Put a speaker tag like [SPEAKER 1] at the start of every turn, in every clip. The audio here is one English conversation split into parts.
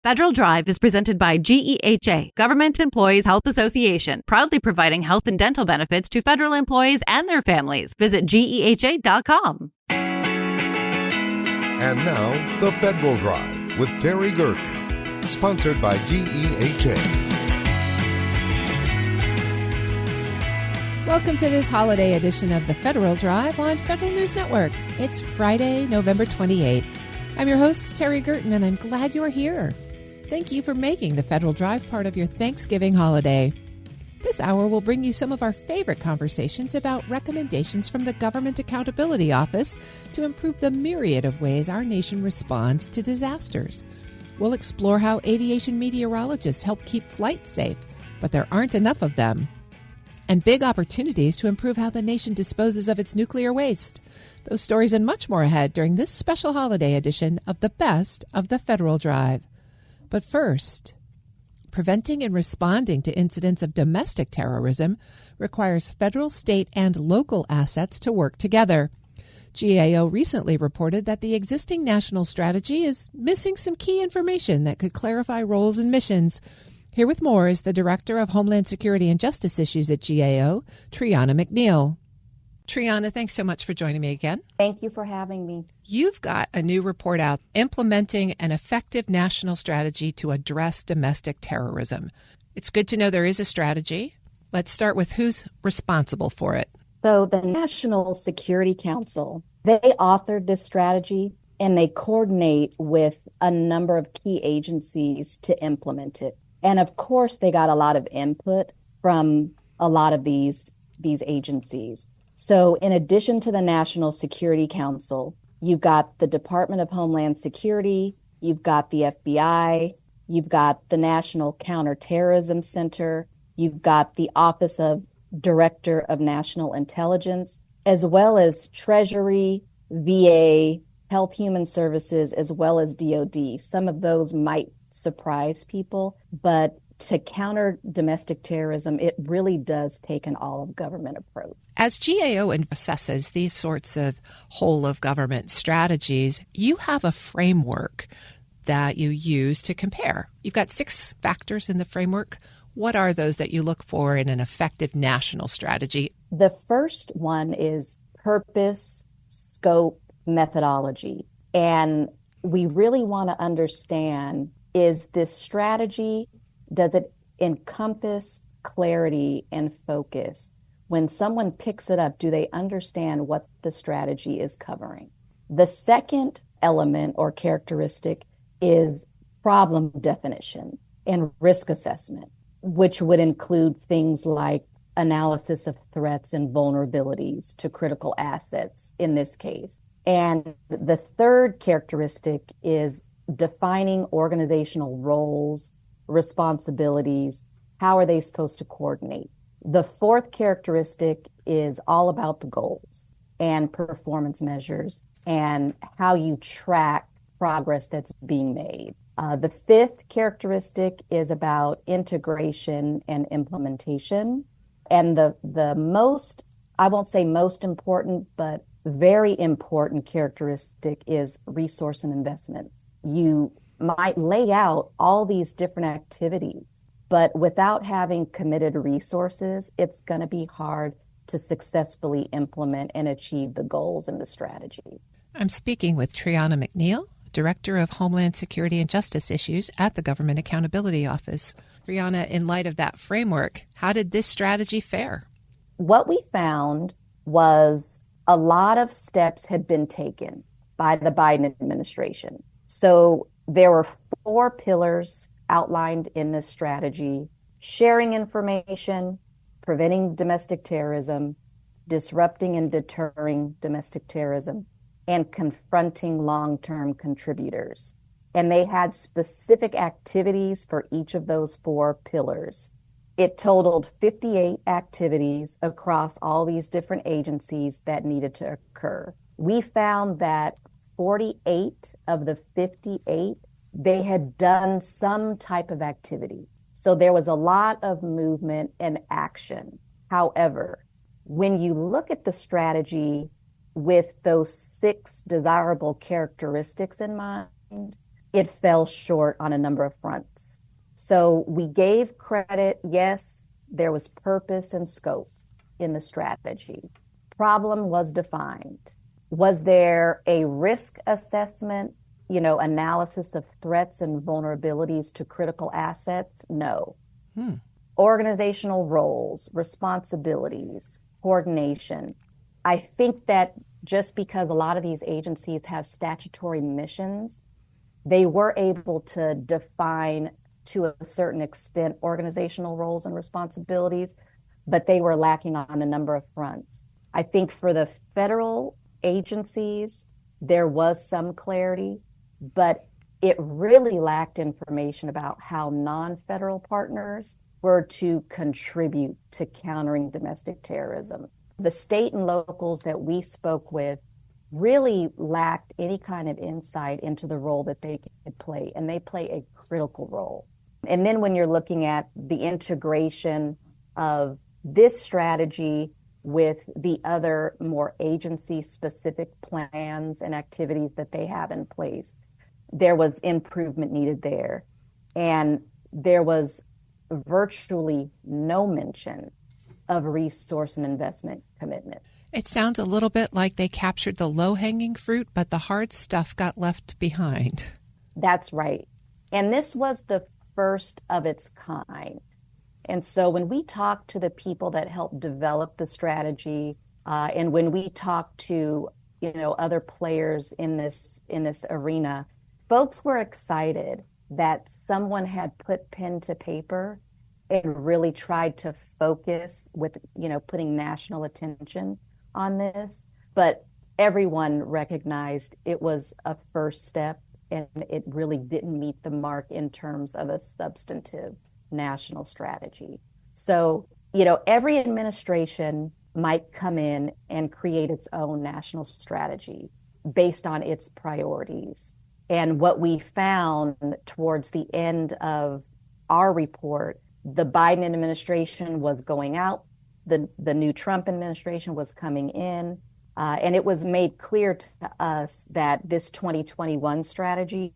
[SPEAKER 1] Federal Drive is presented by GEHA, Government Employees Health Association, proudly providing health and dental benefits to federal employees and their families. Visit GEHA.com.
[SPEAKER 2] And now, The Federal Drive with Terry Gerton, sponsored by GEHA.
[SPEAKER 3] Welcome to this holiday edition of The Federal Drive on Federal News Network. It's Friday, November 28th. I'm your host, Terry Gerton, and I'm glad you're here. Thank you for making the Federal Drive part of your Thanksgiving holiday. This hour will bring you some of our favorite conversations about recommendations from the Government Accountability Office to improve the myriad of ways our nation responds to disasters. We'll explore how aviation meteorologists help keep flights safe, but there aren't enough of them. And big opportunities to improve how the nation disposes of its nuclear waste. Those stories and much more ahead during this special holiday edition of the Best of the Federal Drive. But first, preventing and responding to incidents of domestic terrorism requires federal, state, and local assets to work together. GAO recently reported that the existing national strategy is missing some key information that could clarify roles and missions. Here with more is the Director of Homeland Security and Justice Issues at GAO, Triana McNeil. Triana, thanks so much for joining me again.
[SPEAKER 4] Thank you for having me.
[SPEAKER 3] You've got a new report out, Implementing an Effective National Strategy to Address Domestic Terrorism. It's good to know there is a strategy. Let's start with who's responsible for it.
[SPEAKER 4] So the National Security Council, they authored this strategy and they coordinate with a number of key agencies to implement it. And of course, they got a lot of input from a lot of these agencies. So in addition to the National Security Council, you've got the Department of Homeland Security, you've got the FBI, you've got the National Counterterrorism Center, you've got the Office of Director of National Intelligence, as well as Treasury, VA, Health Human Services, as well as DOD. Some of those might surprise people, but to counter domestic terrorism, it really does take an all-of-government approach.
[SPEAKER 3] As GAO assesses these sorts of whole-of-government strategies, you have a framework that you use to compare. You've got 6 factors in the framework. What are those that you look for in an effective national strategy?
[SPEAKER 4] The first one is purpose, scope, methodology. And we really want to understand, is this strategy, does it encompass clarity and focus? When someone picks it up, do they understand what the strategy is covering? The second element or characteristic is problem definition and risk assessment, which would include things like analysis of threats and vulnerabilities to critical assets in this case. And the third characteristic is defining organizational roles, responsibilities, how are they supposed to coordinate? The fourth characteristic is all about the goals and performance measures and how you track progress that's being made. The fifth characteristic is about integration and implementation. And the most, I won't say most important, but very important characteristic is resource and investments. You might lay out all these different activities, but without having committed resources, it's going to be hard to successfully implement and achieve the goals in the strategy.
[SPEAKER 3] I'm speaking with Triana McNeil, Director of Homeland Security and Justice Issues at the Government Accountability Office. Triana, in light of that framework, how did this strategy fare?
[SPEAKER 4] What we found was a lot of steps had been taken by the Biden administration. So there were 4 pillars outlined in this strategy: sharing information, preventing domestic terrorism, disrupting and deterring domestic terrorism, and confronting long-term contributors. And they had specific activities for each of those 4 pillars. It totaled 58 activities across all these different agencies that needed to occur. We found that 48 of the 58, they had done some type of activity. So there was a lot of movement and action. However, when you look at the strategy with those 6 desirable characteristics in mind, it fell short on a number of fronts. So we gave credit. Yes, there was purpose and scope in the strategy. Problem was defined. Was there a risk assessment, analysis of threats and vulnerabilities to critical assets? No. Organizational roles, responsibilities, coordination. I think that just because a lot of these agencies have statutory missions, they were able to define to a certain extent organizational roles and responsibilities, but they were lacking on a number of fronts. I think for the federal agencies, there was some clarity, but it really lacked information about how non-federal partners were to contribute to countering domestic terrorism. The state and locals that we spoke with really lacked any kind of insight into the role that they could play, and they play a critical role. And then when you're looking at the integration of this strategy with the other more agency-specific plans and activities that they have in place, there was improvement needed there. And there was virtually no mention of resource and investment commitment.
[SPEAKER 3] It sounds a little bit like they captured the low-hanging fruit, but the hard stuff got left behind.
[SPEAKER 4] That's right. And this was the first of its kind. And so when we talk to the people that helped develop the strategy, and when we talk to other players in this arena, folks were excited that someone had put pen to paper and really tried to focus with putting national attention on this. But everyone recognized it was a first step, and it really didn't meet the mark in terms of a substantive national strategy. So, every administration might come in and create its own national strategy based on its priorities. And what we found towards the end of our report, the Biden administration was going out, the new Trump administration was coming in, and it was made clear to us that this 2021 strategy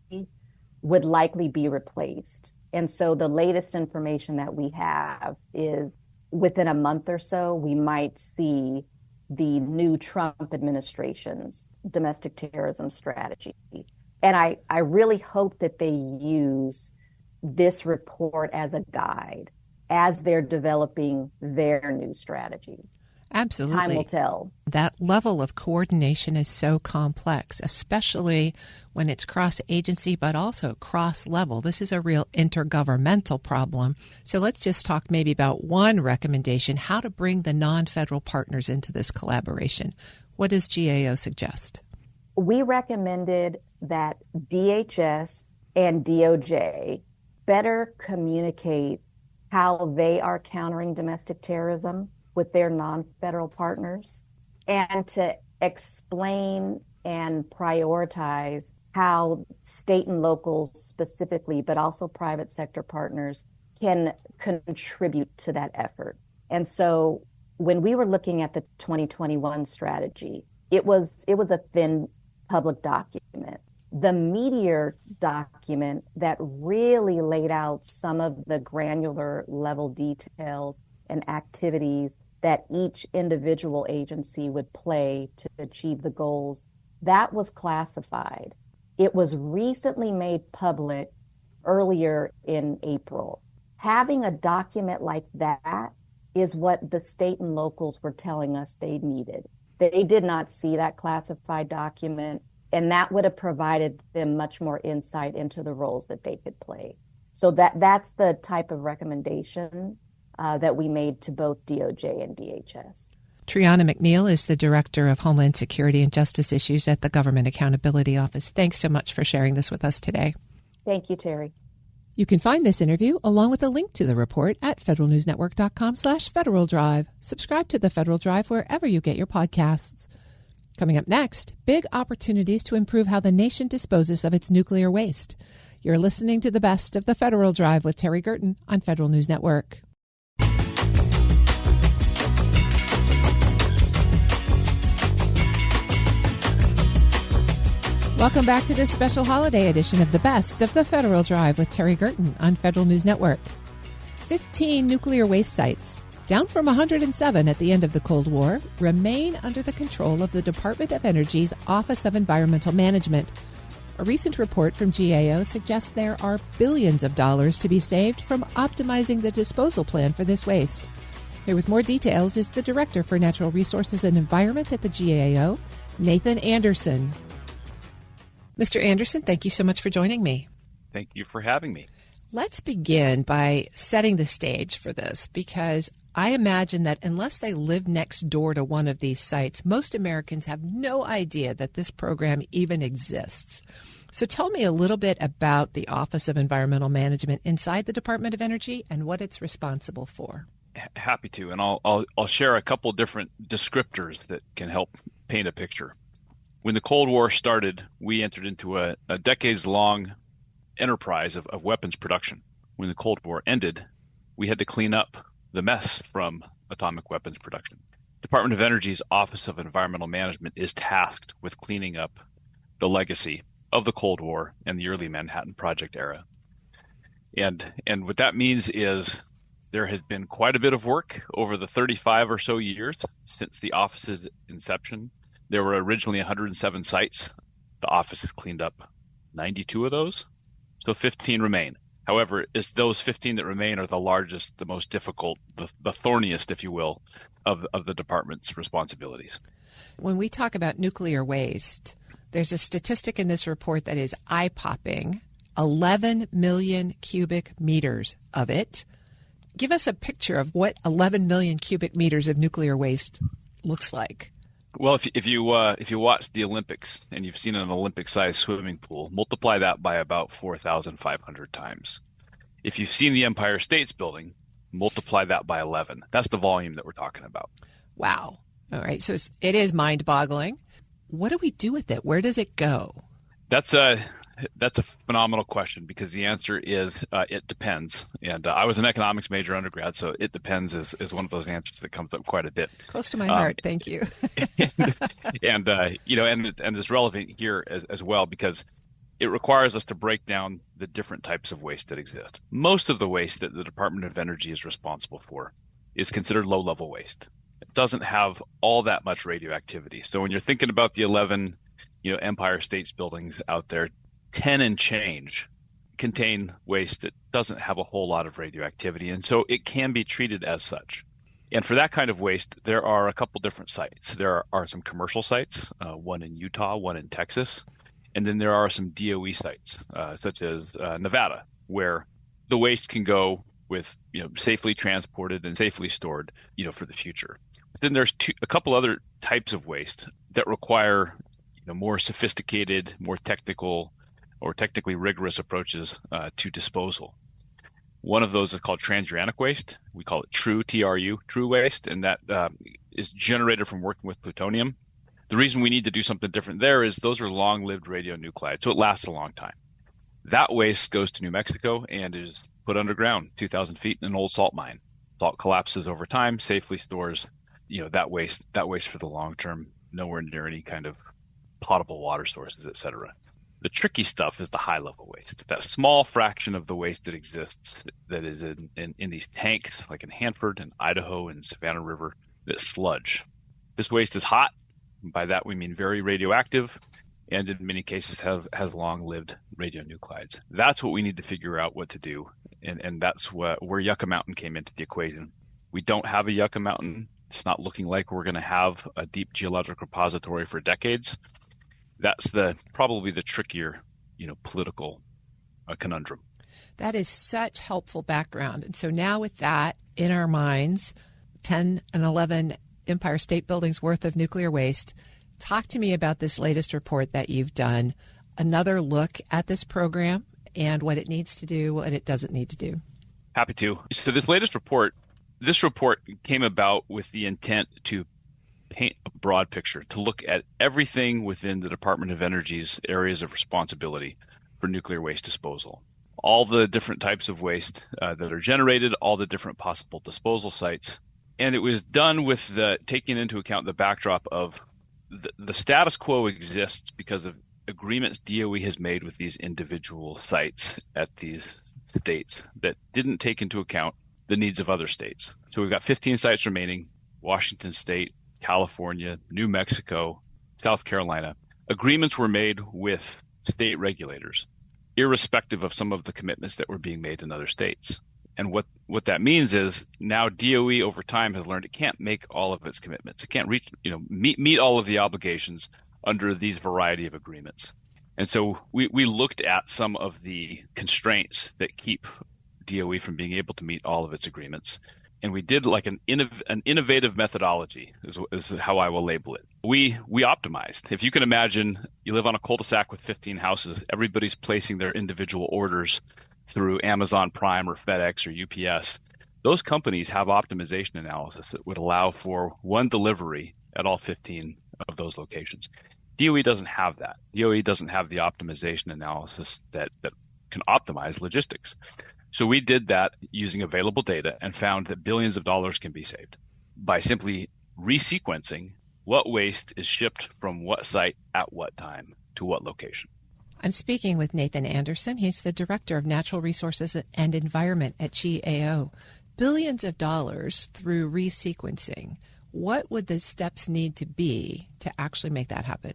[SPEAKER 4] would likely be replaced. And so the latest information that we have is within a month or so, we might see the new Trump administration's domestic terrorism strategy. And I really hope that they use this report as a guide as they're developing their new strategy.
[SPEAKER 3] Absolutely.
[SPEAKER 4] Time will tell.
[SPEAKER 3] That level of coordination is so complex, especially when it's cross-agency, but also cross-level. This is a real intergovernmental problem. So let's just talk maybe about one recommendation, how to bring the non-federal partners into this collaboration. What does GAO suggest?
[SPEAKER 4] We recommended that DHS and DOJ better communicate how they are countering domestic terrorism with their non-federal partners, and to explain and prioritize how state and locals specifically, but also private sector partners, can contribute to that effort. And so when we were looking at the 2021 strategy, it was a thin public document. The Meteor document that really laid out some of the granular level details and activities that each individual agency would play to achieve the goals, that was classified. It was recently made public earlier in April. Having a document like that is what the state and locals were telling us they needed. They did not see that classified document, and that would have provided them much more insight into the roles that they could play. So that's the type of recommendation that we made to both DOJ and DHS.
[SPEAKER 3] Triana McNeil is the Director of Homeland Security and Justice Issues at the Government Accountability Office. Thanks so much for sharing this with us today.
[SPEAKER 4] Thank you, Terry.
[SPEAKER 3] You can find this interview along with a link to the report at federalnewsnetwork.com/Federal Drive. Subscribe to the Federal Drive wherever you get your podcasts. Coming up next, big opportunities to improve how the nation disposes of its nuclear waste. You're listening to the best of the Federal Drive with Terry Gerton on Federal News Network. Welcome back to this special holiday edition of the Best of the Federal Drive with Terry Gerton on Federal News Network. 15 nuclear waste sites, down from 107 at the end of the Cold War, remain under the control of the Department of Energy's Office of Environmental Management. A recent report from GAO suggests there are billions of dollars to be saved from optimizing the disposal plan for this waste. Here with more details is the Director for Natural Resources and Environment at the GAO, Nathan Anderson. Mr. Anderson, thank you so much for joining me.
[SPEAKER 5] Thank you for having me.
[SPEAKER 3] Let's begin by setting the stage for this, because I imagine that unless they live next door to one of these sites, most Americans have no idea that this program even exists. So tell me a little bit about the Office of Environmental Management inside the Department of Energy and what it's responsible for.
[SPEAKER 5] Happy to, and I'll share a couple different descriptors that can help paint a picture. When the Cold War started, we entered into a decades-long enterprise of weapons production. When the Cold War ended, we had to clean up the mess from atomic weapons production. Department of Energy's Office of Environmental Management is tasked with cleaning up the legacy of the Cold War and the early Manhattan Project era. And what that means is there has been quite a bit of work over the 35 or so years since the office's inception. There were originally 107 sites. The office has cleaned up 92 of those, so 15 remain. However, it's those 15 that remain are the largest, the most difficult, the thorniest, if you will, of the department's responsibilities.
[SPEAKER 3] When we talk about nuclear waste, there's a statistic in this report that is eye-popping, 11 million cubic meters of it. Give us a picture of what 11 million cubic meters of nuclear waste looks like.
[SPEAKER 5] Well, if you watch the Olympics and you've seen an Olympic-sized swimming pool, multiply that by about 4,500 times. If you've seen the Empire State Building, multiply that by 11. That's the volume that we're talking about.
[SPEAKER 3] Wow. All right. So it is mind-boggling. What do we do with it? Where does it go?
[SPEAKER 5] That's a phenomenal question, because the answer is it depends. And I was an economics major undergrad, so it depends is one of those answers that comes up quite a bit.
[SPEAKER 3] Close to my heart. Thank you.
[SPEAKER 5] and it's relevant here as well, because it requires us to break down the different types of waste that exist. Most of the waste that the Department of Energy is responsible for is considered low-level waste. It doesn't have all that much radioactivity. So when you're thinking about the 11 Empire State Buildings out there, 10 and change contain waste that doesn't have a whole lot of radioactivity, and so it can be treated as such. And for that kind of waste, there are a couple different sites. There are some commercial sites, one in Utah, one in Texas, and then there are some DOE sites, such as Nevada, where the waste can go with safely transported and safely stored, for the future. But then there's a couple other types of waste that require more sophisticated, more technical, or technically rigorous approaches to disposal. One of those is called transuranic waste. We call it true, TRU, true waste, and that is generated from working with plutonium. The reason we need to do something different there is those are long-lived radionuclides, so it lasts a long time. That waste goes to New Mexico and is put underground, 2,000 feet in an old salt mine. Salt collapses over time, safely stores that waste for the long term, nowhere near any kind of potable water sources, et cetera. The tricky stuff is the high-level waste, that small fraction of the waste that exists that is in these tanks, like in Hanford and Idaho and Savannah River, that's sludge. This waste is hot. By that we mean very radioactive, and in many cases has long-lived radionuclides. That's what we need to figure out what to do, and that's where Yucca Mountain came into the equation. We don't have a Yucca Mountain. It's not looking like we're going to have a deep geologic repository for decades. That's probably the trickier, political conundrum.
[SPEAKER 3] That is such helpful background. And so now with that in our minds, 10 and 11 Empire State Buildings worth of nuclear waste, talk to me about this latest report that you've done, another look at this program and what it needs to do, what it doesn't need to do.
[SPEAKER 5] Happy to. So this latest report, came about with the intent to paint a broad picture, to look at everything within the Department of Energy's areas of responsibility for nuclear waste disposal. All the different types of waste that are generated, all the different possible disposal sites. And it was done with taking into account the backdrop of the status quo exists because of agreements DOE has made with these individual sites at these states that didn't take into account the needs of other states. So we've got 15 sites remaining: Washington State, California, New Mexico, South Carolina. Agreements were made with state regulators, irrespective of some of the commitments that were being made in other states. And what that means is now DOE over time has learned it can't make all of its commitments. It can't meet all of the obligations under these variety of agreements. And so we looked at some of the constraints that keep DOE from being able to meet all of its agreements. And we did like an innovative methodology is how I will label it. We optimized. If you can imagine, you live on a cul-de-sac with 15 houses. Everybody's placing their individual orders through Amazon Prime or FedEx or UPS. Those companies have optimization analysis that would allow for one delivery at all 15 of those locations. DOE doesn't have that. DOE doesn't have the optimization analysis that can optimize logistics. So we did that using available data and found that billions of dollars can be saved by simply resequencing what waste is shipped from what site at what time to what location.
[SPEAKER 3] I'm speaking with Nathan Anderson. He's the Director of Natural Resources and Environment at GAO. Billions of dollars through resequencing. What would the steps need to be to actually make that happen?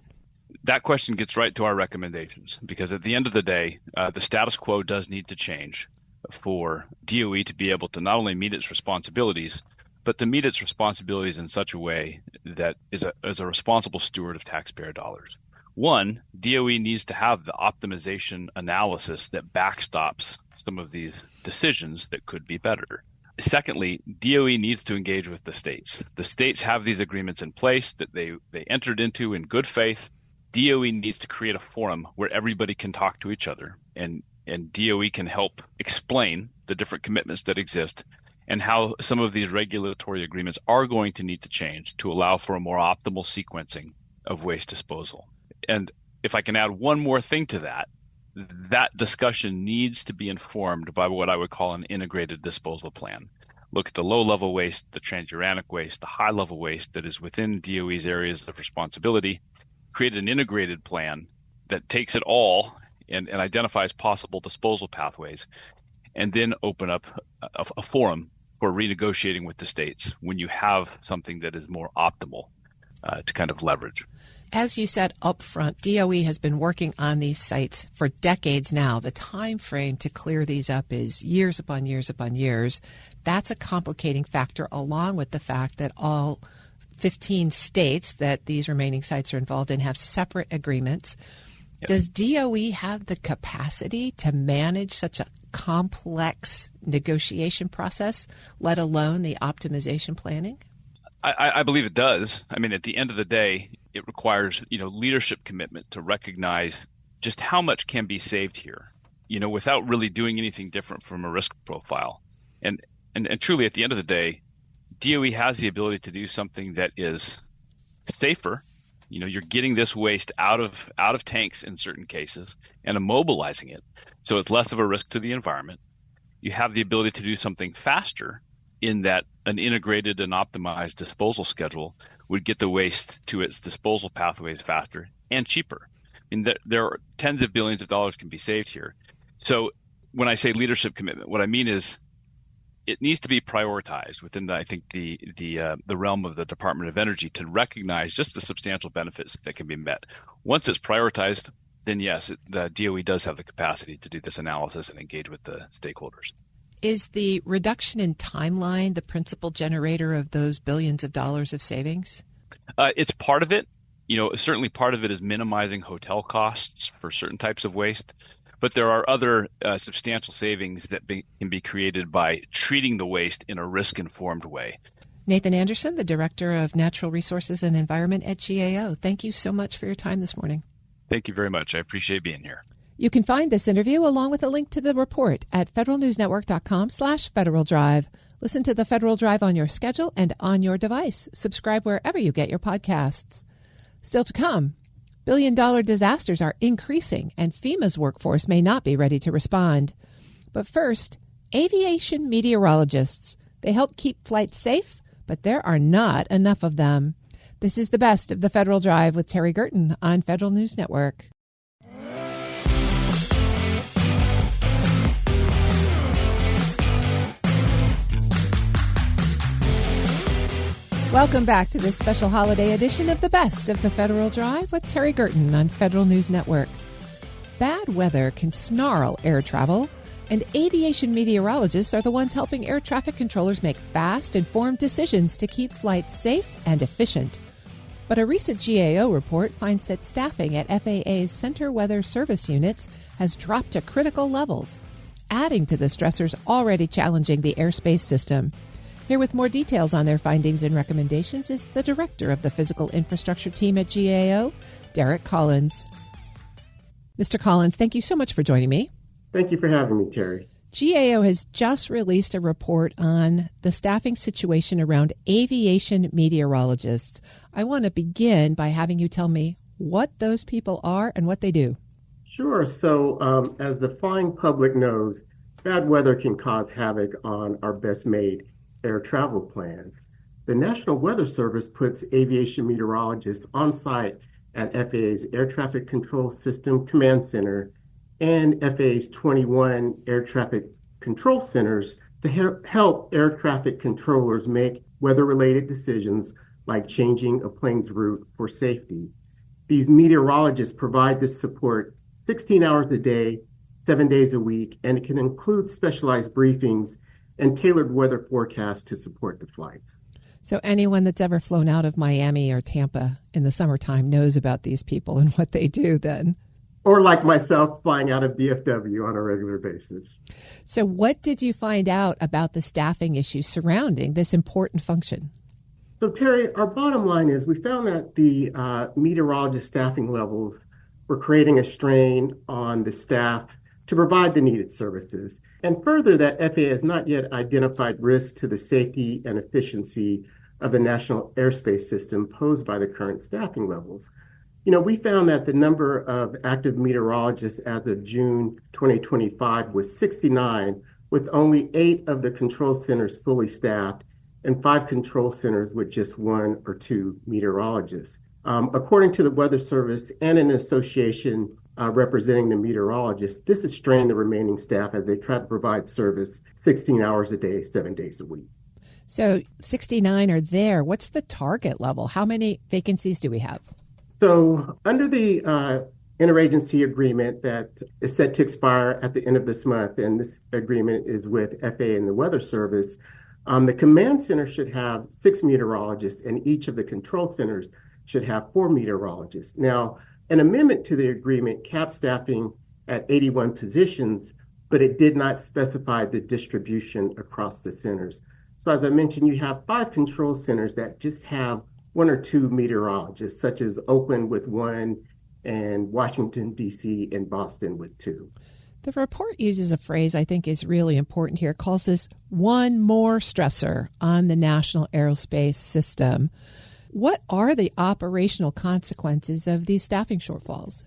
[SPEAKER 5] That question gets right to our recommendations, because at the end of the day, the status quo does need to change for DOE to be able to not only meet its responsibilities, but to meet its responsibilities in such a way that is a responsible steward of taxpayer dollars. One, DOE needs to have the optimization analysis that backstops some of these decisions that could be better. Secondly, DOE needs to engage with the states. The states have these agreements in place that they entered into in good faith. DOE needs to create a forum where everybody can talk to each other, and DOE can help explain the different commitments that exist and how some of these regulatory agreements are going to need to change to allow for a more optimal sequencing of waste disposal. And if I can add one more thing to that, that discussion needs to be informed by what I would call an integrated disposal plan. Look at the low-level waste, the transuranic waste, the high-level waste that is within DOE's areas of responsibility, create an integrated plan that takes it all and identifies possible disposal pathways, and then open up a forum for renegotiating with the states when you have something that is more optimal to kind of leverage.
[SPEAKER 3] As you said up front, DOE has been working on these sites for decades now. The time frame to clear these up is years upon years upon years. That's a complicating factor, along with the fact that all 15 states that these remaining sites are involved in have separate agreements. Yep. Does DOE have the capacity to manage such a complex negotiation process, let alone the optimization planning?
[SPEAKER 5] I believe it does. I mean, at the end of the day, it requires, leadership commitment to recognize just how much can be saved here, without really doing anything different from a risk profile. And truly, at the end of the day, DOE has the ability to do something that is safer. You're getting this waste out of tanks in certain cases and immobilizing it, so it's less of a risk to the environment. You have the ability to do something faster, in that an integrated and optimized disposal schedule would get the waste to its disposal pathways faster and cheaper. I mean, there are tens of billions of dollars can be saved here. So when I say leadership commitment, what I mean is it needs to be prioritized within the realm of the Department of Energy to recognize just the substantial benefits that can be met. Once it's prioritized, then yes, the DOE does have the capacity to do this analysis and engage with the stakeholders.
[SPEAKER 3] Is the reduction in timeline the principal generator of those billions of dollars of savings?
[SPEAKER 5] It's part of it. Certainly part of it is minimizing hotel costs for certain types of waste. But there are other substantial savings that can be created by treating the waste in a risk-informed way.
[SPEAKER 3] Nathan Anderson, the Director of Natural Resources and Environment at GAO. Thank you so much for your time this morning.
[SPEAKER 5] Thank you very much. I appreciate being here.
[SPEAKER 3] You can find this interview along with a link to the report at federalnewsnetwork.com/Federal Drive. Listen to the Federal Drive on your schedule and on your device. Subscribe wherever you get your podcasts. Still to come, billion-dollar disasters are increasing and FEMA's workforce may not be ready to respond. But first, aviation meteorologists. They help keep flights safe, but there are not enough of them. This is the best of the Federal Drive with Terry Gerton on Federal News Network. Welcome back to this special holiday edition of the Best of the Federal Drive with Terry Gerton on Federal News Network. Bad weather can snarl air travel, and aviation meteorologists are the ones helping air traffic controllers make fast, informed decisions to keep flights safe and efficient. But a recent GAO report finds that staffing at FAA's Center Weather Service units has dropped to critical levels, adding to the stressors already challenging the airspace system. Here with more details on their findings and recommendations is the director of the Physical Infrastructure Team at GAO, Derek Collins. Mr. Collins, thank you so much for joining me.
[SPEAKER 6] Thank you for having me, Terry.
[SPEAKER 3] GAO has just released a report on the staffing situation around aviation meteorologists. I want to begin by having you tell me what those people are and what they do.
[SPEAKER 6] Sure. So as the flying public knows, bad weather can cause havoc on our best-made air travel plans. The National Weather Service puts aviation meteorologists on site at FAA's Air Traffic Control System Command Center and FAA's 21 air traffic control centers to help air traffic controllers make weather-related decisions like changing a plane's route for safety. These meteorologists provide this support 16 hours a day, 7 days a week, and it can include specialized briefings and tailored weather forecasts to support the flights.
[SPEAKER 3] So anyone that's ever flown out of Miami or Tampa in the summertime knows about these people and what they do then.
[SPEAKER 6] Or like myself, flying out of DFW on a regular basis.
[SPEAKER 3] So what did you find out about the staffing issues surrounding this important function?
[SPEAKER 6] So Terry, our bottom line is we found that the meteorologist staffing levels were creating a strain on the staff to provide the needed services. And further, that FAA has not yet identified risks to the safety and efficiency of the national airspace system posed by the current staffing levels. You know, we found that the number of active meteorologists as of June 2025 was 69, with only 8 of the control centers fully staffed and 5 control centers with just 1 or 2 meteorologists. According to the Weather Service and an association representing the meteorologists, this has strained the remaining staff as they try to provide service 16 hours a day, 7 days a week.
[SPEAKER 3] So 69 are there. What's the target level? How many vacancies do we have?
[SPEAKER 6] So under the interagency agreement that is set to expire at the end of this month, and this agreement is with FAA and the Weather Service, the command center should have 6 meteorologists, and each of the control centers should have 4 meteorologists. Now, an amendment to the agreement capped staffing at 81 positions, but it did not specify the distribution across the centers. So as I mentioned, you have 5 control centers that just have 1 or 2 meteorologists, such as Oakland with 1 and Washington, D.C. and Boston with 2.
[SPEAKER 3] The report uses a phrase I think is really important here. It calls this one more stressor on the national aerospace system. What are the operational consequences of these staffing shortfalls?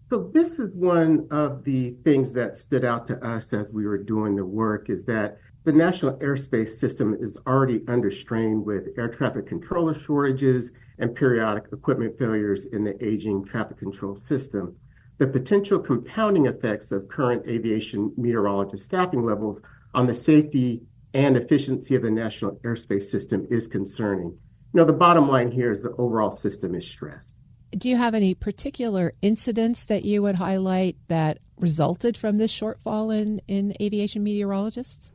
[SPEAKER 6] So this is one of the things that stood out to us as we were doing the work, is that the national airspace system is already under strain with air traffic controller shortages and periodic equipment failures in the aging traffic control system. The potential compounding effects of current aviation meteorologist staffing levels on the safety and efficiency of the national airspace system is concerning. You know, the bottom line here is the overall system is stressed.
[SPEAKER 3] Do you have any particular incidents that you would highlight that resulted from this shortfall in aviation meteorologists?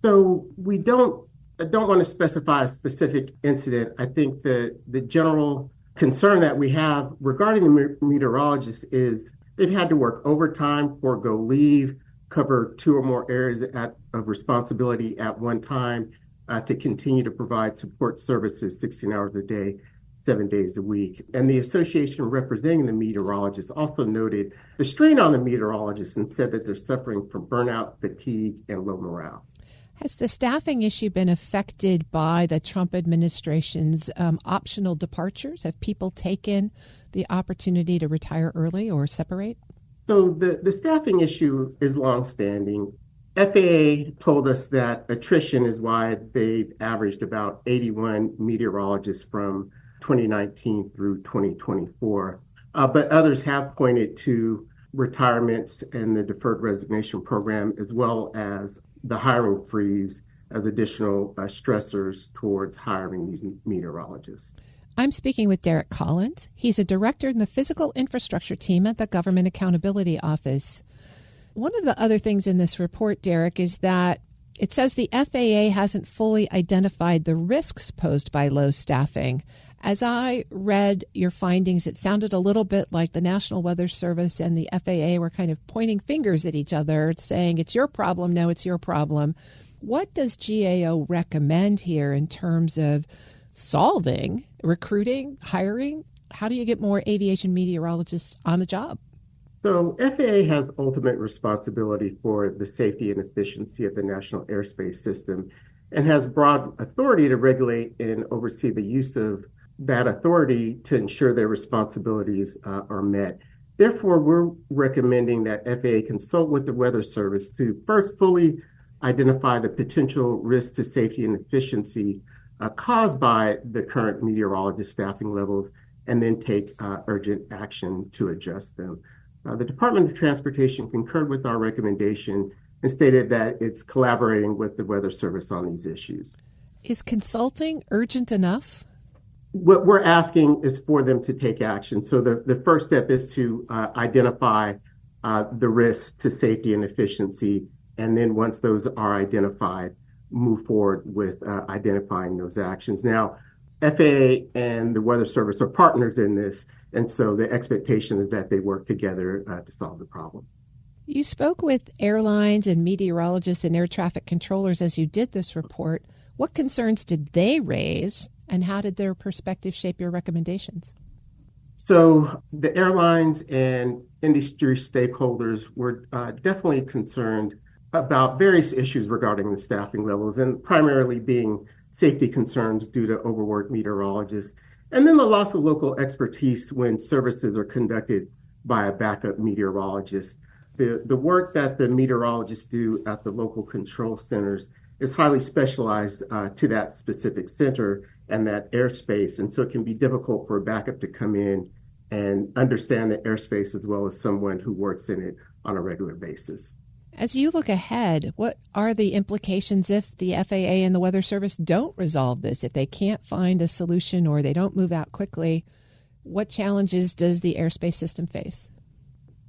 [SPEAKER 6] So I don't want to specify a specific incident. I think the general concern that we have regarding the meteorologists is they've had to work overtime, forego leave, cover 2 or more areas of responsibility at one time, to continue to provide support services 16 hours a day, 7 days a week. And the association representing the meteorologists also noted the strain on the meteorologists and said that they're suffering from burnout, fatigue, and low morale.
[SPEAKER 3] Has the staffing issue been affected by the Trump administration's optional departures? Have people taken the opportunity to retire early or separate?
[SPEAKER 6] So the staffing issue is longstanding. FAA told us that attrition is why they've averaged about 81 meteorologists from 2019 through 2024. But others have pointed to retirements and the deferred resignation program, as well as the hiring freeze as additional stressors towards hiring these meteorologists.
[SPEAKER 3] I'm speaking with Derek Collins. He's a director in the physical infrastructure team at the Government Accountability Office. One of the other things in this report, Derek, is that it says the FAA hasn't fully identified the risks posed by low staffing. As I read your findings, it sounded a little bit like the National Weather Service and the FAA were kind of pointing fingers at each other, saying, it's your problem, no, it's your problem. What does GAO recommend here in terms of solving, recruiting, hiring? How do you get more aviation meteorologists on the job?
[SPEAKER 6] So FAA has ultimate responsibility for the safety and efficiency of the national airspace system and has broad authority to regulate and oversee the use of that authority to ensure their responsibilities are met. Therefore, we're recommending that FAA consult with the Weather Service to first fully identify the potential risk to safety and efficiency caused by the current meteorologist staffing levels, and then take urgent action to adjust them. The Department of Transportation concurred with our recommendation and stated that it's collaborating with the Weather Service on these issues.
[SPEAKER 3] Is consulting urgent enough?
[SPEAKER 6] What we're asking is for them to take action. So the first step is to identify the risks to safety and efficiency, and then once those are identified, move forward with identifying those actions. Now, FAA and the Weather Service are partners in this, and so the expectation is that they work together to solve the problem.
[SPEAKER 3] You spoke with airlines and meteorologists and air traffic controllers as you did this report. What concerns did they raise, and how did their perspective shape your recommendations?
[SPEAKER 6] So the airlines and industry stakeholders were definitely concerned about various issues regarding the staffing levels, and primarily being safety concerns due to overworked meteorologists, and then the loss of local expertise when services are conducted by a backup meteorologist. The work that the meteorologists do at the local control centers is highly specialized to that specific center and that airspace, and so it can be difficult for a backup to come in and understand the airspace as well as someone who works in it on a regular basis.
[SPEAKER 3] As you look ahead, what are the implications if the FAA and the Weather Service don't resolve this? If they can't find a solution or they don't move out quickly, what challenges does the airspace system face?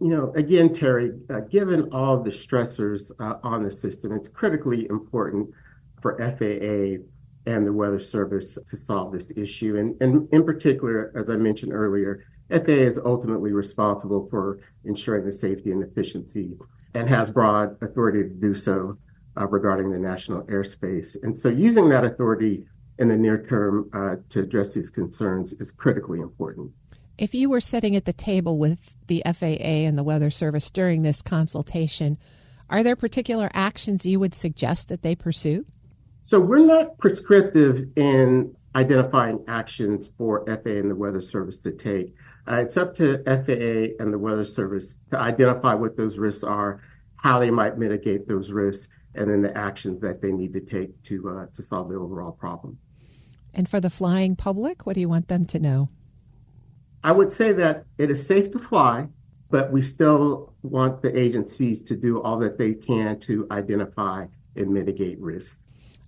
[SPEAKER 6] You know, again, Terry, given all the stressors on the system, it's critically important for FAA and the Weather Service to solve this issue. And in particular, as I mentioned earlier, FAA is ultimately responsible for ensuring the safety and efficiency and has broad authority to do so regarding the national airspace. And so using that authority in the near term to address these concerns is critically important.
[SPEAKER 3] If you were sitting at the table with the FAA and the Weather Service during this consultation, are there particular actions you would suggest that they pursue?
[SPEAKER 6] So we're not prescriptive in identifying actions for FAA and the Weather Service to take. It's up to FAA and the Weather Service to identify what those risks are, how they might mitigate those risks, and then the actions that they need to take to solve the overall problem.
[SPEAKER 3] And for the flying public, what do you want them to know?
[SPEAKER 6] I would say that it is safe to fly, but we still want the agencies to do all that they can to identify and mitigate risks.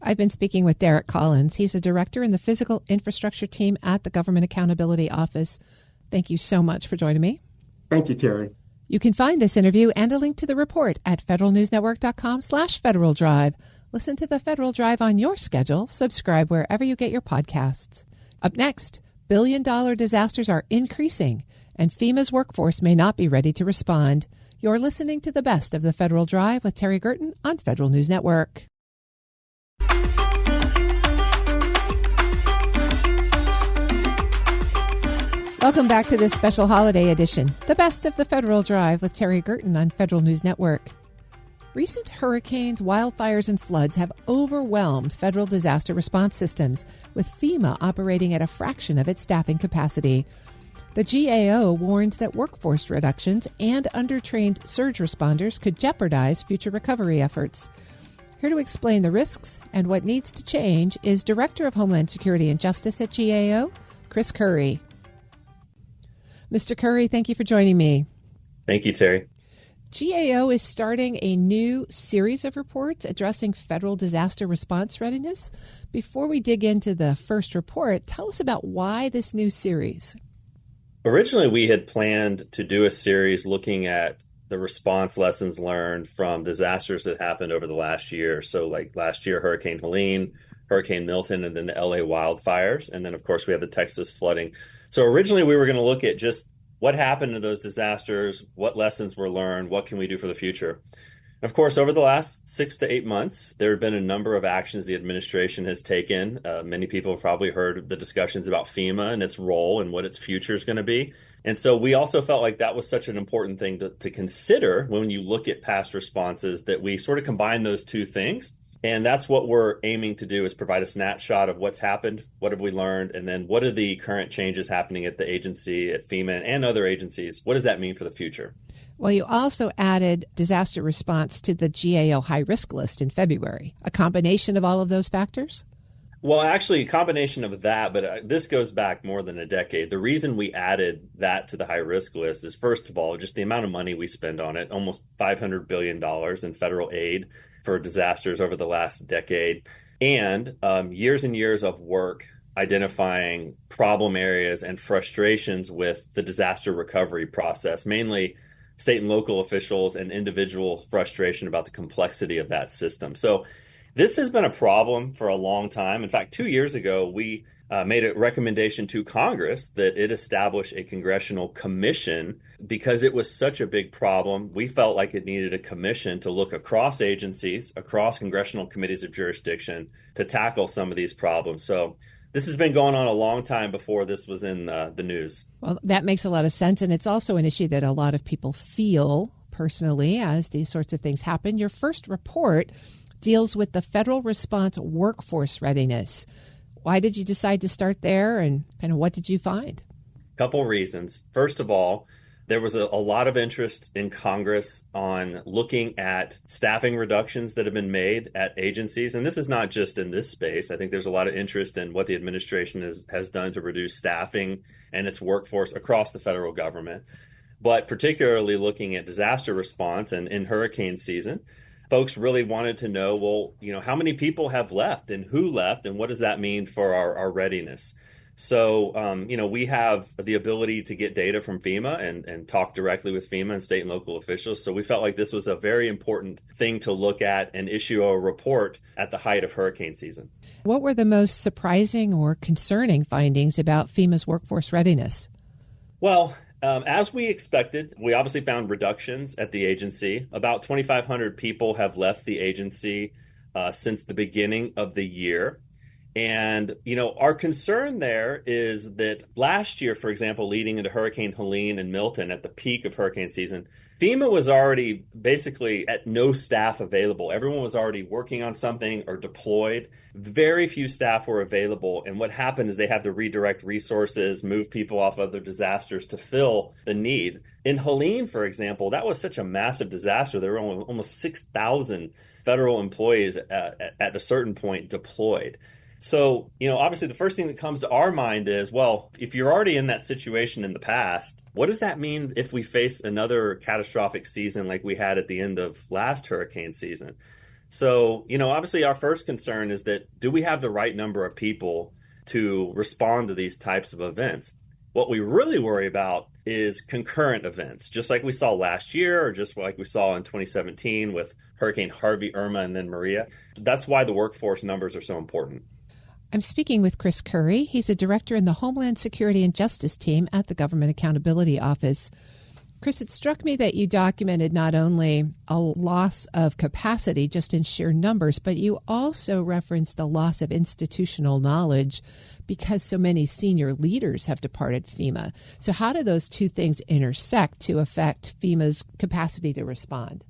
[SPEAKER 3] I've been speaking with Derek Collins. He's a director in the physical infrastructure team at the Government Accountability Office. Thank you so much for joining me.
[SPEAKER 6] Thank you, Terry.
[SPEAKER 3] You can find this interview and a link to the report at federalnewsnetwork.com/Federal Drive. Listen to the Federal Drive on your schedule. Subscribe wherever you get your podcasts. Up next, billion-dollar disasters are increasing, and FEMA's workforce may not be ready to respond. You're listening to the best of the Federal Drive with Terry Gerton on Federal News Network. Welcome back to this special holiday edition, the best of the Federal Drive with Terry Gerton on Federal News Network. Recent hurricanes, wildfires, and floods have overwhelmed federal disaster response systems, with FEMA operating at a fraction of its staffing capacity. The GAO warns that workforce reductions and undertrained surge responders could jeopardize future recovery efforts. Here to explain the risks and what needs to change is Director of Homeland Security and Justice at GAO, Chris Curry. Mr. Curry, thank you for joining me.
[SPEAKER 7] Thank you, Terry.
[SPEAKER 3] GAO is starting a new series of reports addressing federal disaster response readiness. Before we dig into the first report, tell us about why this new series.
[SPEAKER 7] Originally, we had planned to do a series looking at the response lessons learned from disasters that happened over the last year. So like last year, Hurricane Helene, Hurricane Milton, and then the LA wildfires. And then, of course, we have the Texas flooding. So originally, we were going to look at just what happened to those disasters, what lessons were learned, what can we do for the future. And of course, over the last 6 to 8 months, there have been a number of actions the administration has taken. Many people have probably heard the discussions about FEMA and its role and what its future is going to be. And so we also felt like that was such an important thing to consider when you look at past responses, that we sort of combine those two things. And that's what we're aiming to do, is provide a snapshot of what's happened, what have we learned, and then what are the current changes happening at the agency, at FEMA, and other agencies. What does that mean for the future?
[SPEAKER 3] Well, you also added disaster response to the GAO high-risk list in February. A combination of all of those factors?
[SPEAKER 7] Well, actually, a combination of that, but this goes back more than a decade. The reason we added that to the high-risk list is, first of all, just the amount of money we spend on it, almost $500 billion in federal aid for disasters over the last decade, and years and years of work identifying problem areas and frustrations with the disaster recovery process, mainly state and local officials and individual frustration about the complexity of that system. So this has been a problem for a long time. In fact, 2 years ago, we made a recommendation to Congress that it establish a congressional commission because it was such a big problem. We felt like it needed a commission to look across agencies, across congressional committees of jurisdiction to tackle some of these problems. So this has been going on a long time before this was in the news.
[SPEAKER 3] Well, that makes a lot of sense. And it's also an issue that a lot of people feel personally as these sorts of things happen. Your first report deals with the federal response workforce readiness. Why did you decide to start there, and what did you find?
[SPEAKER 7] Couple reasons. First of all, there was a lot of interest in Congress on looking at staffing reductions that have been made at agencies. And this is not just in this space. I think there's a lot of interest in what the administration has done to reduce staffing and its workforce across the federal government. But particularly looking at disaster response and in hurricane season, folks really wanted to know, well, how many people have left and who left and what does that mean for our readiness? So, we have the ability to get data from FEMA and talk directly with FEMA and state and local officials. So we felt like this was a very important thing to look at and issue a report at the height of hurricane season.
[SPEAKER 3] What were the most surprising or concerning findings about FEMA's workforce readiness?
[SPEAKER 7] Well, as we expected, we obviously found reductions at the agency. About 2,500 people have left the agency since the beginning of the year. And, our concern there is that last year, for example, leading into Hurricane Helene and Milton at the peak of hurricane season, FEMA was already basically at no staff available. Everyone was already working on something or deployed. Very few staff were available. And what happened is they had to redirect resources, move people off other disasters to fill the need. In Helene, for example, that was such a massive disaster. There were almost 6,000 federal employees at a certain point deployed. So, obviously the first thing that comes to our mind is, well, if you're already in that situation in the past, what does that mean if we face another catastrophic season like we had at the end of last hurricane season? So, obviously our first concern is that, do we have the right number of people to respond to these types of events? What we really worry about is concurrent events, just like we saw last year or just like we saw in 2017 with Hurricane Harvey, Irma, and then Maria. That's why the workforce numbers are so important.
[SPEAKER 3] I'm speaking with Chris Curry. He's a director in the Homeland Security and Justice team at the Government Accountability Office. Chris, it struck me that you documented not only a loss of capacity just in sheer numbers, but you also referenced a loss of institutional knowledge because so many senior leaders have departed FEMA. So how do those two things intersect to affect FEMA's capacity to respond?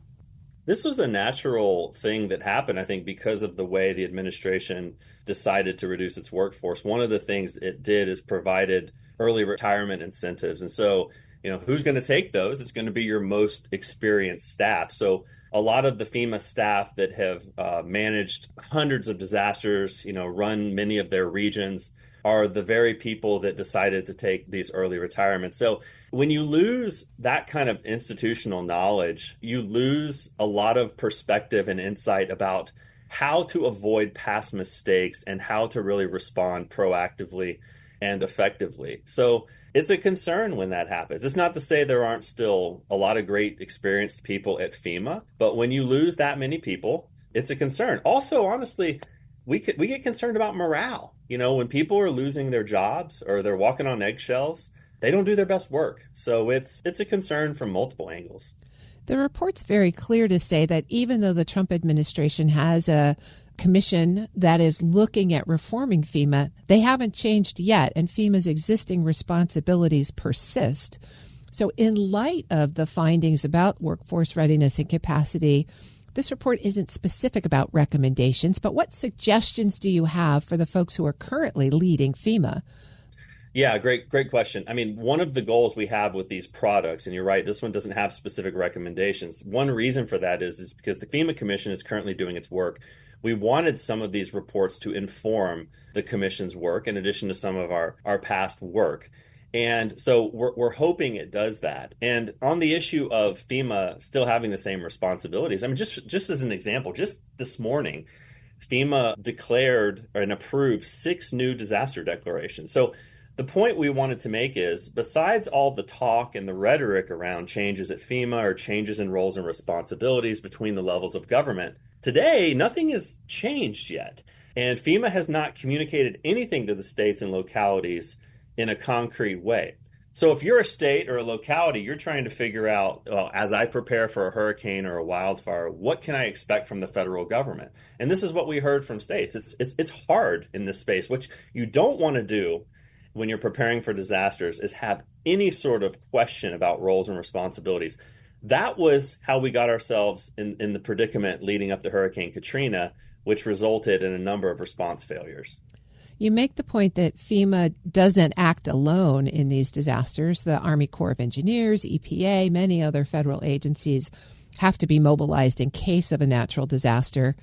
[SPEAKER 7] This was a natural thing that happened, I think, because of the way the administration decided to reduce its workforce. One of the things it did is provided early retirement incentives. And so, who's going to take those? It's going to be your most experienced staff. So a lot of the FEMA staff that have managed hundreds of disasters, run many of their regions, are the very people that decided to take these early retirements. So when you lose that kind of institutional knowledge, you lose a lot of perspective and insight about how to avoid past mistakes and how to really respond proactively and effectively. So it's a concern when that happens. It's not to say there aren't still a lot of great experienced people at FEMA, but when you lose that many people, it's a concern. Also, honestly, we get concerned about morale. You know, when people are losing their jobs or they're walking on eggshells, they don't do their best work. So it's a concern from multiple angles.
[SPEAKER 3] The report's very clear to say that even though the Trump administration has a commission that is looking at reforming FEMA, they haven't changed yet, and FEMA's existing responsibilities persist. So in light of the findings about workforce readiness and capacity, this report isn't specific about recommendations, but what suggestions do you have for the folks who are currently leading FEMA?
[SPEAKER 7] Yeah, great question. I mean, one of the goals we have with these products, and you're right, this one doesn't have specific recommendations. One reason for that is because the FEMA Commission is currently doing its work. We wanted some of these reports to inform the Commission's work in addition to some of our past work. And so we're hoping it does that. And on the issue of FEMA still having the same responsibilities, I mean, just as an example, just this morning, FEMA declared and approved 6 new disaster declarations. So the point we wanted to make is, besides all the talk and the rhetoric around changes at FEMA or changes in roles and responsibilities between the levels of government, today nothing has changed yet. And FEMA has not communicated anything to the states and localities in a concrete way. So if you're a state or a locality, you're trying to figure out, well, as I prepare for a hurricane or a wildfire, what can I expect from the federal government? And this is what we heard from states. It's hard in this space. What you don't want to do when you're preparing for disasters is have any sort of question about roles and responsibilities. That was how we got ourselves in the predicament leading up to Hurricane Katrina, which resulted in a number of response failures.
[SPEAKER 3] You make the point that FEMA doesn't act alone in these disasters. The Army Corps of Engineers, EPA, many other federal agencies have to be mobilized in case of a natural disaster.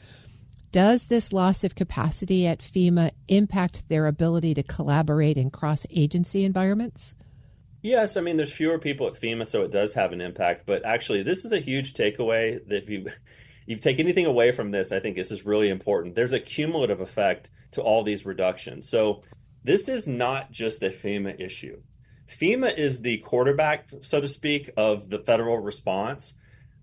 [SPEAKER 3] Does this loss of capacity at FEMA impact their ability to collaborate in cross-agency environments?
[SPEAKER 7] Yes, I mean, there's fewer people at FEMA, so it does have an impact. But actually, this is a huge takeaway that if you take anything away from this, I think this is really important. There's a cumulative effect to all these reductions. So this is not just a FEMA issue. FEMA is the quarterback, so to speak, of the federal response,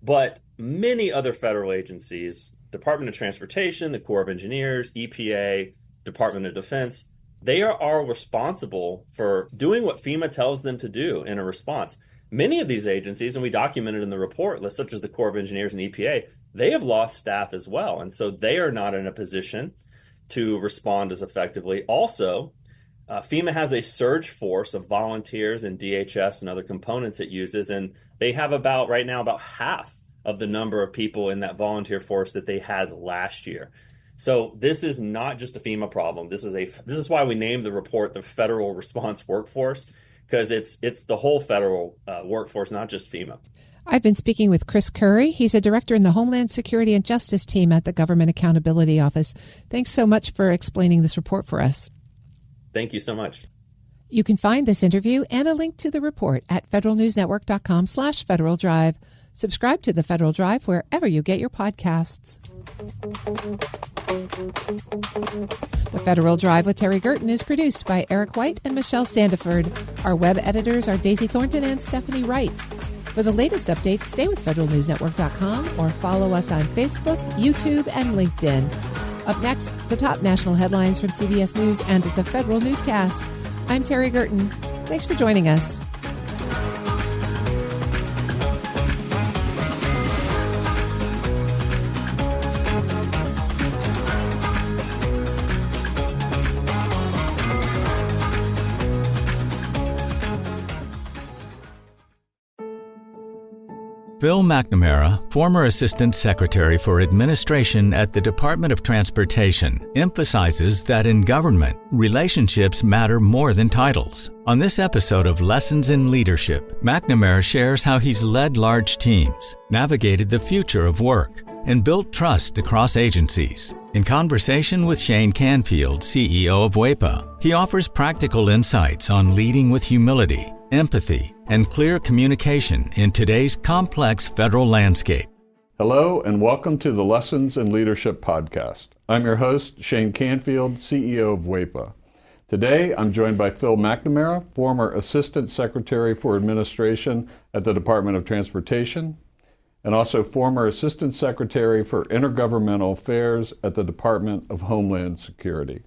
[SPEAKER 7] but many other federal agencies, Department of Transportation, the Corps of Engineers, EPA, Department of Defense, they are all responsible for doing what FEMA tells them to do in a response. Many of these agencies, and we documented in the report, such as the Corps of Engineers and EPA, they have lost staff as well. And so they are not in a position to respond as effectively. Also, FEMA has a surge force of volunteers and DHS and other components it uses, and they have right now about half of the number of people in that volunteer force that they had last year. So this is not just a FEMA problem. This is why we named the report the Federal Response Workforce, because it's the whole federal workforce, not just FEMA.
[SPEAKER 3] I've been speaking with Chris Curry. He's a director in the Homeland Security and Justice team at the Government Accountability Office. Thanks so much for explaining this report for us.
[SPEAKER 7] Thank you so much.
[SPEAKER 3] You can find this interview and a link to the report at federalnewsnetwork.com/Federal Drive. Subscribe to the Federal Drive wherever you get your podcasts. The Federal Drive with Terry Gerton is produced by Eric White and Michelle Sandiford. Our web editors are Daisy Thornton and Stephanie Wright. For the latest updates, stay with federalnewsnetwork.com or follow us on Facebook, YouTube, and LinkedIn. Up next, the top national headlines from CBS News and the Federal Newscast. I'm Terry Gerton. Thanks for joining us.
[SPEAKER 8] Phil McNamara, former Assistant Secretary for Administration at the Department of Transportation, emphasizes that in government, relationships matter more than titles. On this episode of Lessons in Leadership, McNamara shares how he's led large teams, navigated the future of work, and built trust across agencies. In conversation with Shane Canfield, CEO of WEPA, he offers practical insights on leading with humility, empathy, and clear communication in today's complex federal landscape.
[SPEAKER 9] Hello, and welcome to the Lessons in Leadership podcast. I'm your host, Shane Canfield, CEO of WEPA. Today, I'm joined by Phil McNamara, former Assistant Secretary for Administration at the Department of Transportation, and also former Assistant Secretary for Intergovernmental Affairs at the Department of Homeland Security.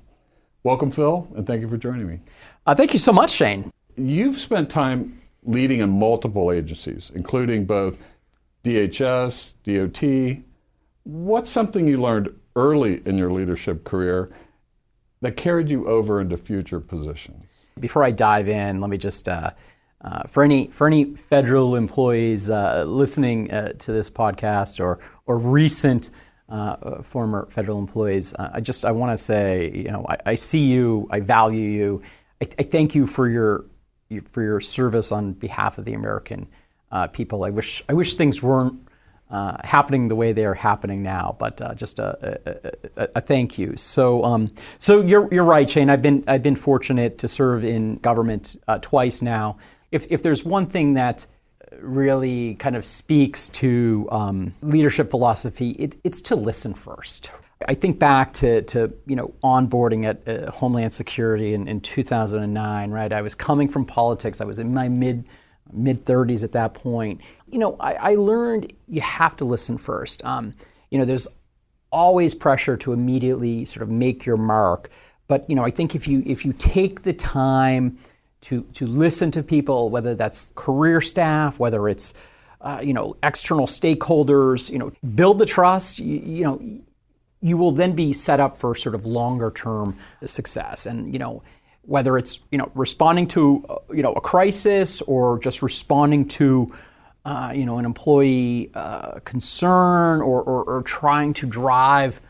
[SPEAKER 9] Welcome, Phil, and thank you for joining me.
[SPEAKER 10] Thank you so much, Shane.
[SPEAKER 9] You've spent time leading in multiple agencies, including both DHS, DOT. What's something you learned early in your leadership career that carried you over into future positions?
[SPEAKER 10] Before I dive in, let me just, for any federal employees listening to this podcast or recent former federal employees, I want to say, I see you, I value you, I thank you for your service on behalf of the American people. I wish things weren't happening the way they are happening now, but just a thank you. So you're right, Shane. I've been fortunate to serve in government twice now. If there's one thing that really kind of speaks to leadership philosophy, it's to listen first. I think back to onboarding at Homeland Security in 2009. Right, I was coming from politics. I was in my mid-30s at that point. I learned you have to listen first. There's always pressure to immediately sort of make your mark. But, I think if you take the time to listen to people, whether that's career staff, whether it's, external stakeholders, build the trust, you will then be set up for sort of longer term success. And, whether it's, responding to, a crisis or just responding to, an employee concern or trying to drive,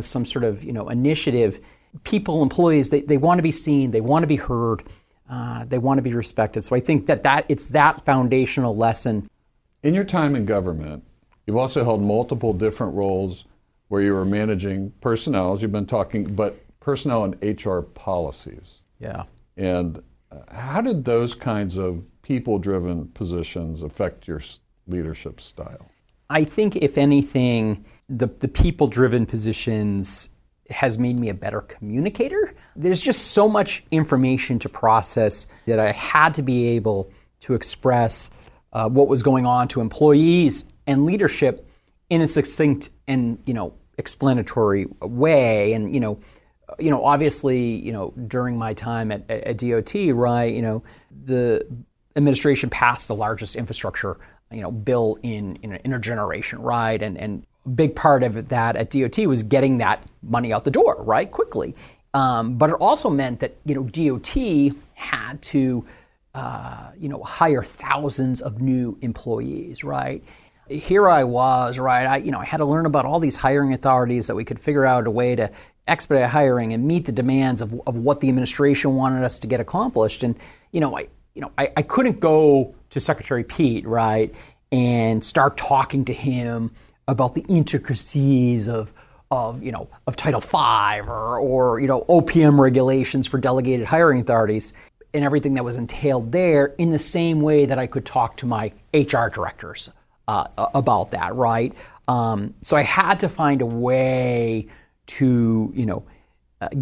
[SPEAKER 10] some sort of, initiative, employees, they want to be seen, they want to be heard, they want to be respected. So I think that it's that foundational lesson.
[SPEAKER 9] In your time in government, you've also held multiple different roles where you were managing personnel, as you've been talking, but personnel and HR policies.
[SPEAKER 10] Yeah.
[SPEAKER 9] And how did those kinds of people-driven positions affect your leadership style?
[SPEAKER 10] I think, if anything, the people-driven positions has made me a better communicator. There's just so much information to process that I had to be able to express what was going on to employees and leadership in a succinct and, explanatory way. And, obviously, during my time at DOT, right, the administration passed the largest infrastructure, bill in a generation, right? And a big part of that at DOT was getting that money out the door, right, quickly. But it also meant that, DOT had to, hire thousands of new employees, right? Here I was, right? I had to learn about all these hiring authorities that we could figure out a way to expedite hiring and meet the demands of what the administration wanted us to get accomplished. And, I couldn't go to Secretary Pete, right, and start talking to him about the intricacies of Title V or OPM regulations for delegated hiring authorities and everything that was entailed there in the same way that I could talk to my HR directors about that, right? So I had to find a way to,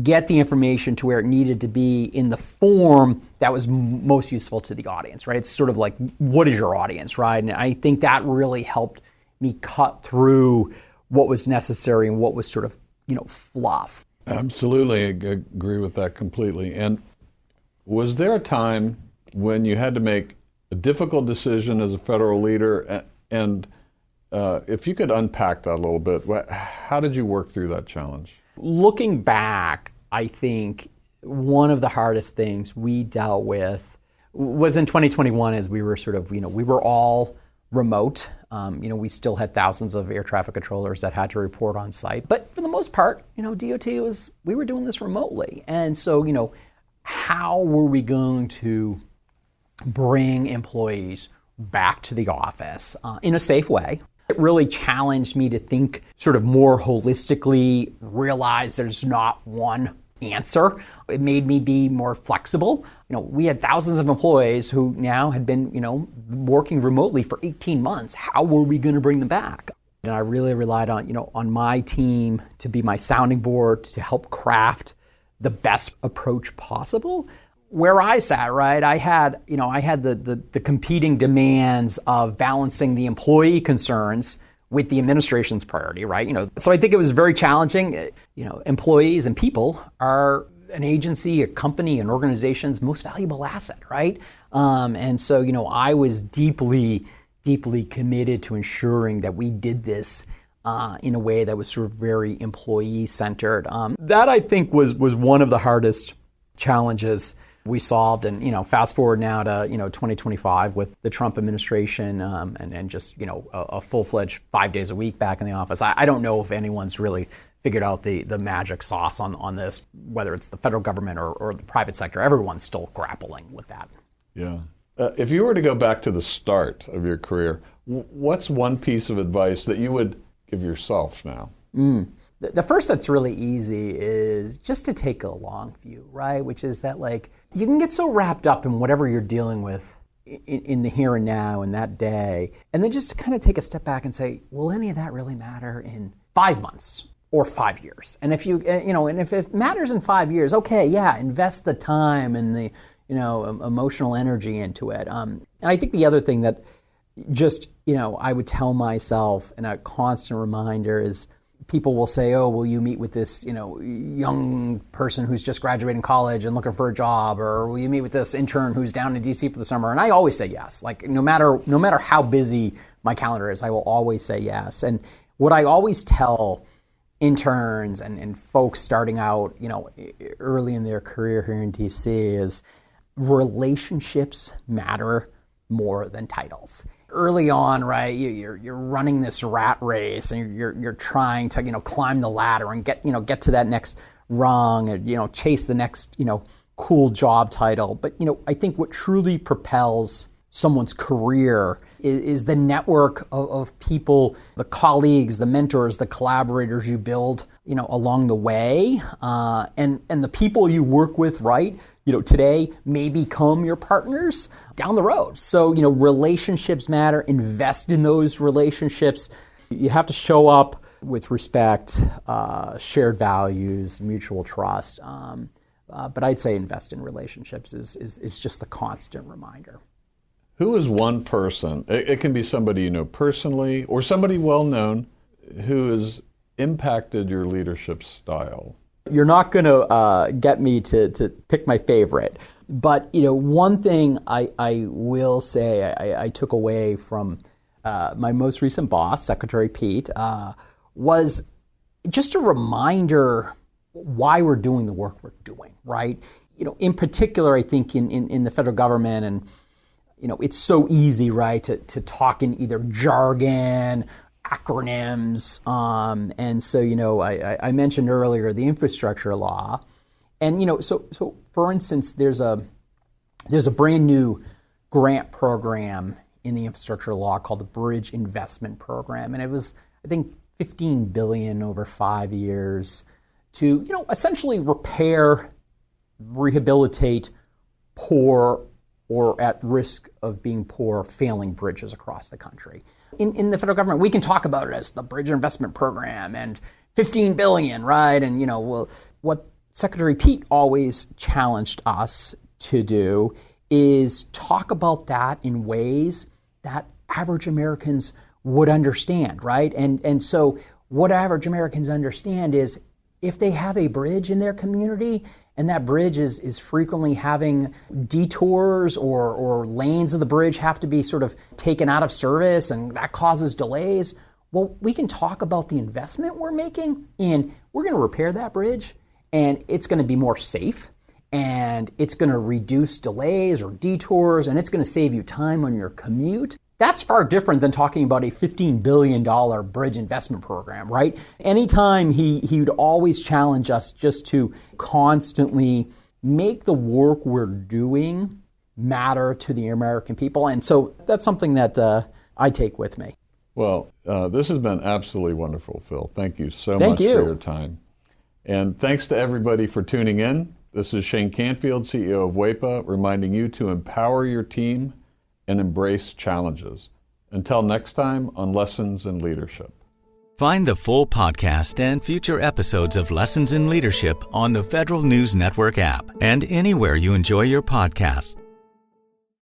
[SPEAKER 10] get the information to where it needed to be in the form that was most useful to the audience, right? It's sort of like, what is your audience, right? And I think that really helped me cut through what was necessary and what was sort of, fluff.
[SPEAKER 9] Absolutely, I agree with that completely. And was there a time when you had to make a difficult decision as a federal leader? And if you could unpack that a little bit, how did you work through that challenge?
[SPEAKER 10] Looking back, I think one of the hardest things we dealt with was in 2021 as we were sort of, we were all remote. We still had thousands of air traffic controllers that had to report on site. But for the most part, DOT we were doing this remotely. And so, how were we going to bring employees back to the office in a safe way? It really challenged me to think sort of more holistically, realize there's not one answer. It made me be more flexible. We had thousands of employees who now had been, working remotely for 18 months. How were we going to bring them back? And I really relied on my team to be my sounding board, to help craft the best approach possible. Where I sat, right, I had the competing demands of balancing the employee concerns with the administration's priority, right? So I think it was very challenging. Employees and people are an agency, a company, an organization's most valuable asset, right? And so, I was deeply committed to ensuring that we did this in a way that was sort of very employee-centered. That, I think, was one of the hardest challenges we solved. And, fast forward now to, 2025 with the Trump administration and just, a full-fledged 5 days a week back in the office. I don't know if anyone's really figured out the magic sauce on this, whether it's the federal government or the private sector. Everyone's still grappling with that.
[SPEAKER 9] Yeah. If you were to go back to the start of your career, what's one piece of advice that you would give yourself now?
[SPEAKER 10] The first that's really easy is just to take a long view, right? Which is that, you can get so wrapped up in whatever you're dealing with in the here and now in that day, and then just kind of take a step back and say, will any of that really matter in 5 months or 5 years? And if if it matters in 5 years, okay, yeah, invest the time and the emotional energy into it. And I think the other thing that just I would tell myself, and a constant reminder is, people will say, oh, will you meet with this, young person who's just graduating college and looking for a job? Or will you meet with this intern who's down in DC for the summer? And I always say yes. No matter how busy my calendar is, I will always say yes. And what I always tell interns and folks starting out, early in their career here in DC is relationships matter more than titles. Early on, right, you're running this rat race, and you're trying to climb the ladder and get to that next rung, and chase the next cool job title. But I think what truly propels someone's career is the network of people, the colleagues, the mentors, the collaborators you build along the way, and the people you work with, right, today may become your partners down the road. So, relationships matter. Invest in those relationships. You have to show up with respect, shared values, mutual trust. But I'd say invest in relationships is just the constant reminder.
[SPEAKER 9] Who is one person, it can be somebody you know personally or somebody well-known, who has impacted your leadership style?
[SPEAKER 10] You're not going to get me to pick my favorite. But, one thing I will say I took away from my most recent boss, Secretary Pete, was just a reminder why we're doing the work we're doing, right? In particular, I think in the federal government, and it's so easy, right, to talk in either jargon, acronyms, and so I mentioned earlier the infrastructure law, and so for instance, there's a brand new grant program in the infrastructure law called the Bridge Investment Program, and it was, I think, $15 billion over 5 years to essentially repair, rehabilitate poor or at risk of being poor, failing bridges across the country. In the federal government, we can talk about it as the Bridge Investment Program and $15 billion, right? And, what Secretary Pete always challenged us to do is talk about that in ways that average Americans would understand, right? And so what average Americans understand is if they have a bridge in their community, and that bridge is frequently having detours or lanes of the bridge have to be sort of taken out of service, and that causes delays. Well, we can talk about the investment we're making, and we're going to repair that bridge, and it's going to be more safe, and it's going to reduce delays or detours, and it's going to save you time on your commute. That's far different than talking about a $15 billion bridge investment program, right? Anytime he would always challenge us just to constantly make the work we're doing matter to the American people. And so that's something that I take with me.
[SPEAKER 9] Well, this has been absolutely wonderful, Phil. Thank you so much for your time. And thanks to everybody for tuning in. This is Shane Canfield, CEO of WEPA, reminding you to empower your team and embrace challenges. Until next time on Lessons in Leadership.
[SPEAKER 8] Find the full podcast and future episodes of Lessons in Leadership on the Federal News Network app and anywhere you enjoy your podcasts.